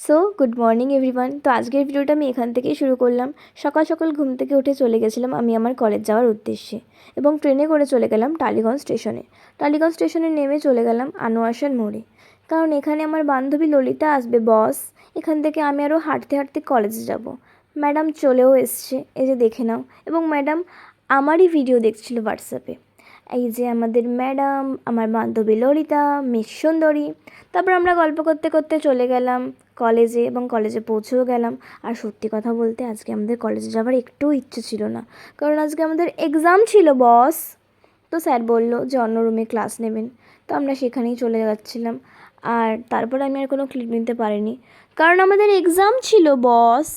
So good morning everyone. তো আজকের ভিডিওটা আমি এখান থেকেই শুরু করলাম। সকাল সকাল ঘুম থেকে উঠে চলে গেছিলাম আমি আমার কলেজ যাওয়ার উদ্দেশ্যে, এবং ট্রেনে করে চলে গেলাম টালিগঞ্জ স্টেশনে। টালিগঞ্জ স্টেশনে নেমে চলে গেলাম আনোয়ারশাল মোড়ে, কারণ এখানে আমার বান্ধবী ললিতা আসবে বস। এখান থেকে আমি আরও হাঁটতে হাঁটতে কলেজে যাব। ম্যাডাম চলেও এসছে, এই যে দেখে নাও। এবং ম্যাডাম আমারই ভিডিও দেখছিল হোয়াটসঅ্যাপে। এই যে আমাদের ম্যাডাম, আমার বান্ধবী ললিতা, মিস সুন্দরী। তারপর আমরা গল্প করতে করতে চলে গেলাম কলেজে, এবং কলেজে পৌঁছেও গেলাম। আর সত্যি কথা বলতে আজকে আমাদের কলেজে যাওয়ার একটুও ইচ্ছে ছিল না, কারণ আজকে আমাদের এক্সাম ছিল বস। তো স্যার বলল যে অন্য রুমে ক্লাস নেবেন, তো আমরা সেখানেই চলে যাচ্ছিলাম। আর তারপর আমি আর কোনো ক্লিপ নিতে পারিনি, কারণ আমাদের এক্সাম ছিল বস।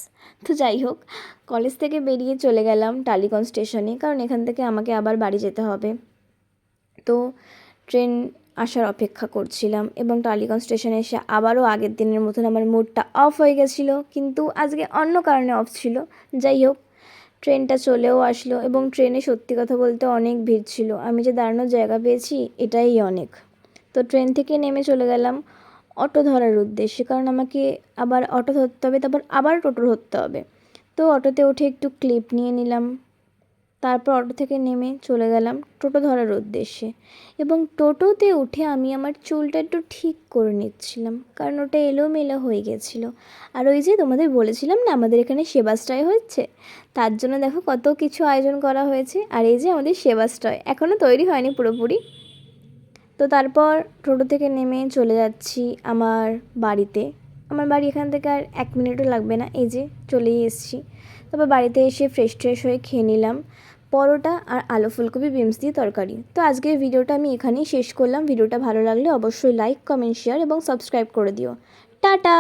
তো যাই হোক, কলেজ থেকে বেরিয়ে চলে গেলাম টালিগঞ্জ স্টেশনে, কারণ এখান থেকে আমাকে আবার বাড়ি যেতে হবে। তো ট্রেন আসার অপেক্ষা করছিলাম, এবং টালিগঞ্জ স্টেশনে এসে আবারও আগের দিনের মতন আমার মুডটা অফ হয়ে গেছিলো, কিন্তু আজকে অন্য কারণে অফ ছিল। যাই হোক, ট্রেনটা চলেও আসলো, এবং ট্রেনে সত্যি কথা বলতে অনেক ভিড় ছিল। আমি যে দাঁড়ানোর জায়গা পেয়েছি এটাই অনেক। তো ট্রেন থেকে নেমে চলে গেলাম অটো ধরার উদ্দেশ্যে, কারণ আমাকে আবার অটো ধরতে হবে, তারপর আবার টোটো ধরতে হবে। তো অটোতে উঠে একটু ক্লিপ নিয়ে নিলাম। তারপর অটো থেকে নেমে চলে গেলাম টোটো ধরার উদ্দেশ্যে, এবং টোটোতে উঠে আমি আমার চুলটা একটু ঠিক করে নিচ্ছিলাম, কারণ ওটা এলোমেলো হয়ে গেছিলো। আর ওই যে তোমাদের বলেছিলাম না আমাদের এখানে সেবাশ্রয় হচ্ছে, তার জন্য দেখো কত কিছু আয়োজন করা হয়েছে। আর এই যে আমাদের সেবাশ্রয় এখনও তৈরি হয়নি পুরোপুরি। তো তারপর টোটো থেকে নেমে চলে যাচ্ছি আমার বাড়িতে। আমার বাড়ি এখান থেকে আর 1 মিনিটও লাগবে না, এই যে চলেই এসেছি। তারপর বাড়িতে এসে ফ্রেশ হয়ে খেয়ে নিলাম পরোটা আর আলু ফুলকপি বিমস দিয়ে তরকারি। তো আজকের ভিডিওটা আমি এখানেই শেষ করলাম। ভিডিওটা ভালো লাগলে অবশ্যই লাইক, কমেন্ট, শেয়ার এবং সাবস্ক্রাইব করে দিও। টাটা।